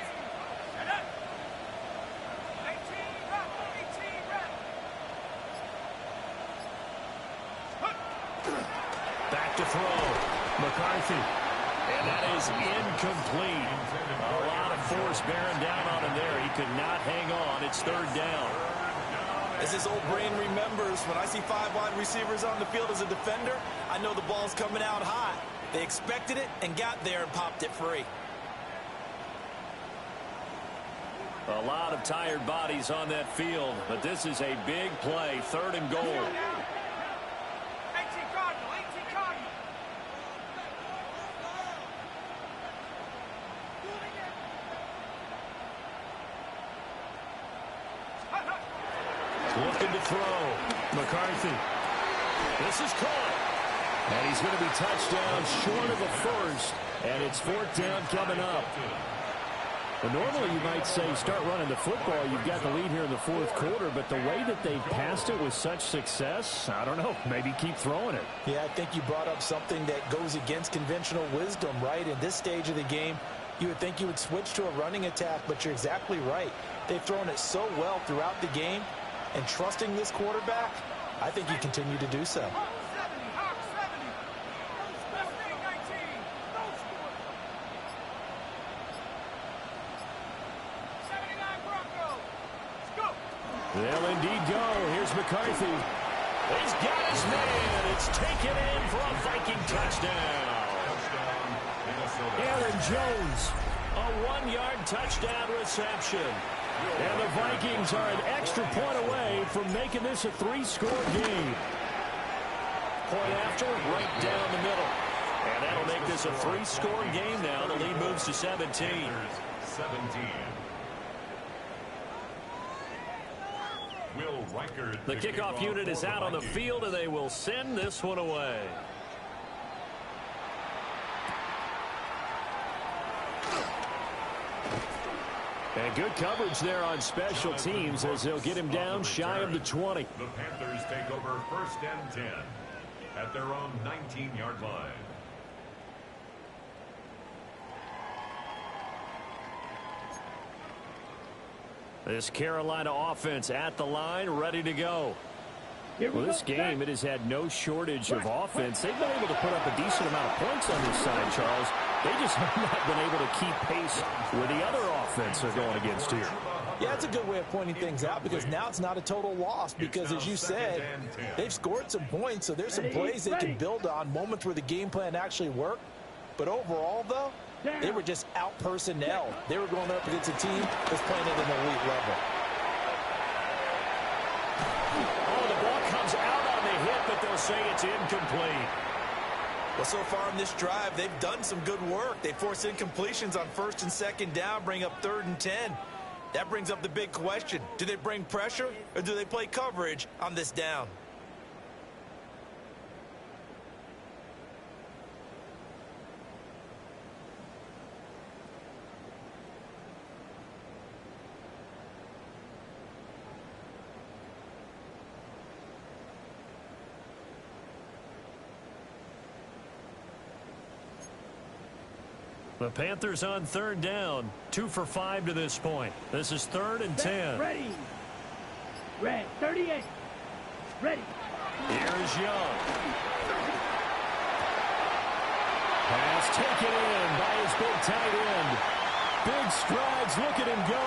Back to throw. McCarthy. And that is incomplete. A lot of force bearing down on him there. He could not hang on. It's 3rd down. As his old brain remembers, when I see 5 wide receivers on the field as a defender, I know the ball's coming out hot. They expected it and got there and popped it free. A lot of tired bodies on that field, but this is a big play. 3rd and goal. Looking to throw. McCarthy. This is caught. And he's going to be touchdown short of the 1st. And it's 4th down coming up. Well, normally you might say start running the football. You've got the lead here in the 4th quarter. But the way that they've passed it with such success, I don't know, maybe keep throwing it. Yeah, I think you brought up something that goes against conventional wisdom, right? In this stage of the game, you would think you would switch to a running attack, but you're exactly right. They've thrown it so well throughout the game. And trusting this quarterback, I think you continue to do so. They'll indeed go. Here's McCarthy. He's got his man. It's taken in for a Viking touchdown. Aaron Jones, a 1-yard touchdown reception. And the Vikings are an extra point away from making this a 3-score game. Point after, right down the middle. And that'll make this a 3-score game now. The lead moves to 17. 17. Will Reichert, The kickoff unit is out on the field, and they will send this one away. And good coverage there on special teams as they'll get him down shy of the 20. The Panthers take over 1st and 10 at their own 19-yard line. This Carolina offense at the line, ready to go. Well, this game, it has had no shortage of offense. They've been able to put up a decent amount of points on this side, Charles. They just have not been able to keep pace with the other offense they're going against here. Yeah, it's a good way of pointing things out because now it's not a total loss because, as you said, they've scored some points, so there's some plays they can build on, moments where the game plan actually worked. But overall, though, they were just out-personnel. They were going up against a team that's playing at an elite level. Oh, the ball comes out on the hit, but they'll say it's incomplete. Well, so far in this drive, they've done some good work. They forced incompletions on 1st and 2nd down, bring up 3rd and 10. That brings up the big question. Do they bring pressure or do they play coverage on this down? The Panthers on 3rd down. 2 for 5 to this point. This is 3rd and 10. Ready. Red 38. Ready. Here's Young. Pass taken in by his big tight end. Big strides. Look at him go.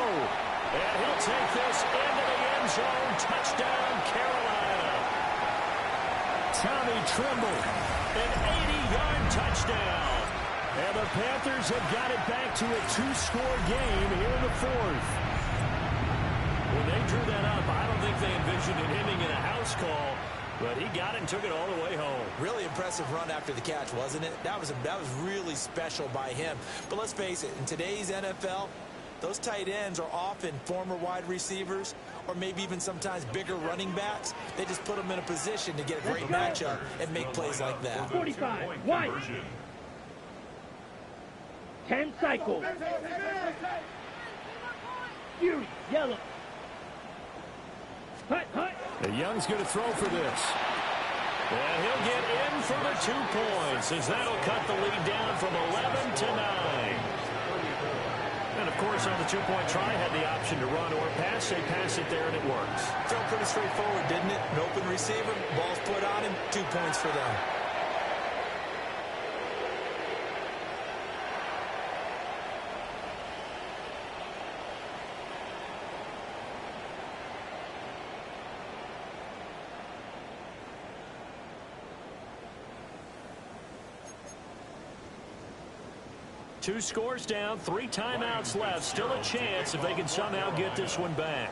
And he'll take this into the end zone. Touchdown, Carolina. Tommy Tremble. An 80-yard touchdown. And the Panthers have got it back to a 2-score game here in the 4th. When they drew that up, I don't think they envisioned it ending in a house call, but he got it and took it all the way home. Really impressive run after the catch, wasn't it? That was really special by him. But let's face it, in today's NFL, those tight ends are often former wide receivers or maybe even sometimes bigger running backs. They just put them in a position to get a great matchup and make plays like that. 45. White. 10 cycles. Fury, yellow. Hut, hut. The Young's going to throw for this. And he'll get in for the 2 points, as that'll cut the lead down from 11 to 9. And, of course, on the 2-point try, had the option to run or pass. They pass it there, and it works. Felt pretty straightforward, didn't it? An open receiver, ball's put on him, 2 points for them. Two scores down, 3 timeouts left. Still a chance if they can somehow get this one back.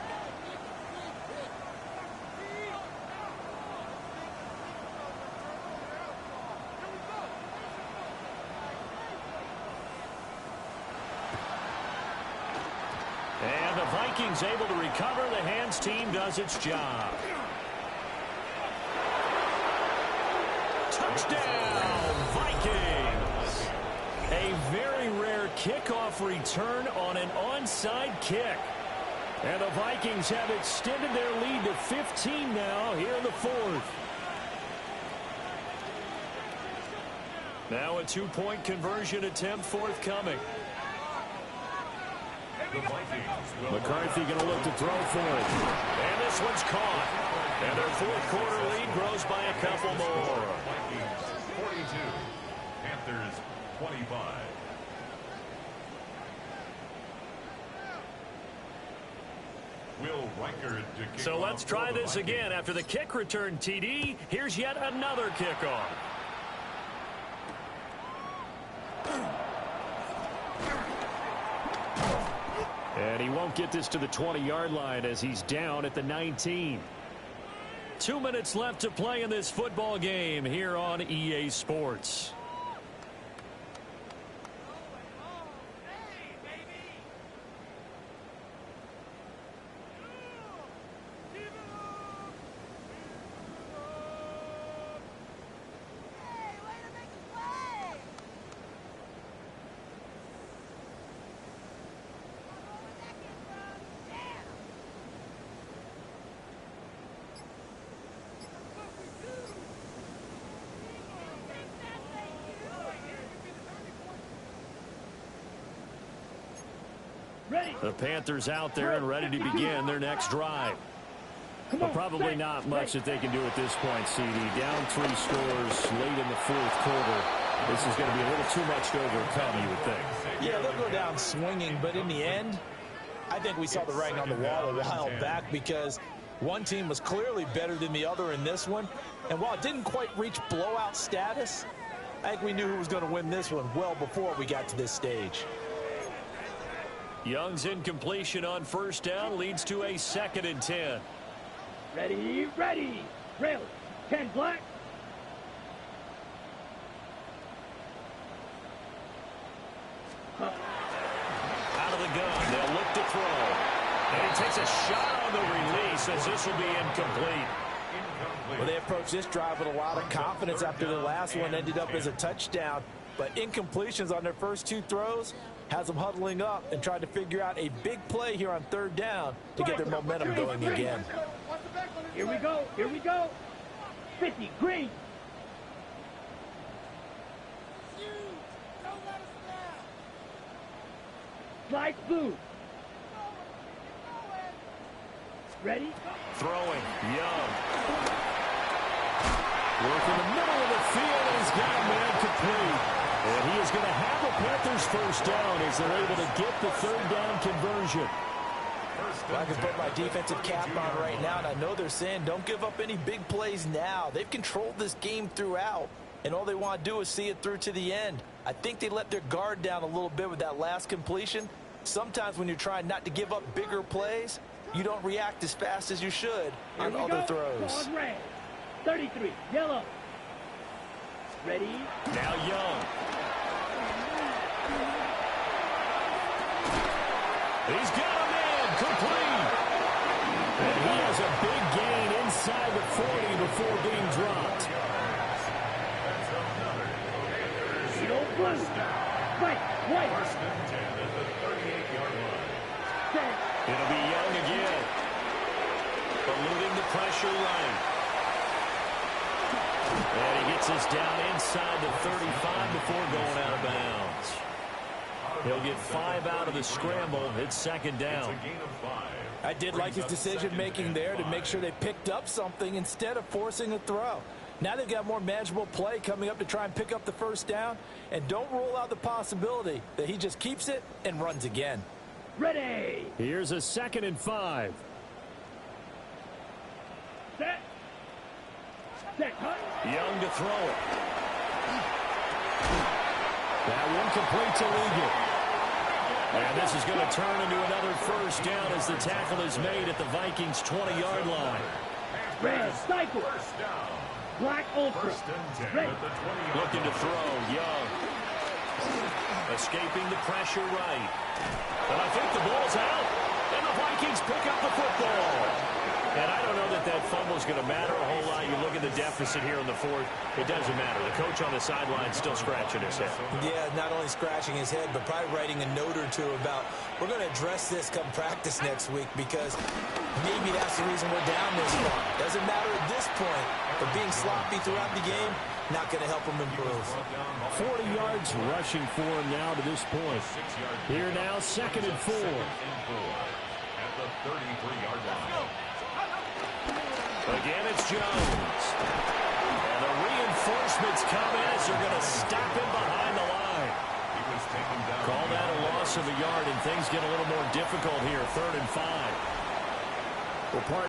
And the Vikings able to recover. The hands team does its job. Touchdown, Vikings! A very rare kickoff return on an onside kick. And the Vikings have extended their lead to 15 now here in the 4th. Now a 2-point conversion attempt forthcoming. McCarthy going to look to throw for it. And this one's caught. And their 4th quarter lead grows by a couple more. Vikings 42, Panthers 25. Will Reichard to kick So let's off try for the this Vikings. again. After the kick return TD, here's yet another kickoff. And he won't get this to the 20-yard line as he's down at the 19. 2 minutes left to play in this football game here on EA Sports. Ready. The Panthers out there and ready to begin their next drive. But probably not much that they can do at this point, CD. Down 3 scores late in the 4th quarter. This is going to be a little too much to overcome, you would think. Yeah, they'll go down swinging, but in the end, I think we saw the writing on the wall a while back because one team was clearly better than the other in this one. And while it didn't quite reach blowout status, I think we knew who was going to win this one well before we got to this stage. Young's incompletion on 1st down leads to a 2nd and 10. Ready, ready. Rail. 10 black. Out of the gun, they'll look to throw. And he takes a shot on the release as this will be incomplete. Well, they approached this drive with a lot of confidence after the last one ended up as a touchdown. But incompletions on their first 2 throws has them huddling up and trying to figure out a big play here on 3rd down to get their momentum going again. Here we go. Here we go. 50, green. Slide blue. Ready? Throwing, Young. Work in the middle of the field, and he's got a man complete. And he is going to have the Panthers 1st down as they're able to get the 3rd down conversion. I can put my defensive cap on right now, and I know they're saying don't give up any big plays now. They've controlled this game throughout, and all they want to do is see it through to the end. I think they let their guard down a little bit with that last completion. Sometimes when you're trying not to give up bigger plays, you don't react as fast as you should on other throws. On red. 33, yellow. Ready? Now Young. He's got a man complete. And he has a big gain inside the 40 before being dropped. Fight. Wait. First and 10 at the 38-yard line. Set. It'll be Young again. Eluding the pressure right. And he gets us down inside the 35 before going out of bounds. He'll get 5 out of the scramble. It's second down. It's a gain of 5. I did like his decision-making there to make sure they picked up something instead of forcing a throw. Now they've got more manageable play coming up to try and pick up the first down. And don't rule out the possibility that he just keeps it and runs again. Ready. Here's a 2nd and 5. Set. Set. Cut. Young to throw it. That one complete to Ligon. And this is going to turn into another first down as the tackle is made at the Vikings' 20-yard line. Red. Cycle. First down. Black Ultra. First and 10 Ready. at the 20-yard Looking to line. throw, Young. Escaping the pressure right. And I think the ball's out. And the Vikings pick up the football. And I don't know that that fumble is going to matter a whole lot. You look at the deficit here in the 4th. It doesn't matter. The coach on the sideline still scratching his head. Yeah, not only scratching his head, but probably writing a note or two about, we're going to address this come practice next week because maybe that's the reason we're down this far. Doesn't matter at this point, but being sloppy throughout the game, not going to help him improve. 40 yards rushing for him now to this point. Here now, 2nd and 4. At the 33-yard line. Again, it's Jones. And the reinforcements come in as they're going to stop him behind the line. He was taken down. Call that a loss of a yard, and things get a little more difficult here, 3rd and 5. Well,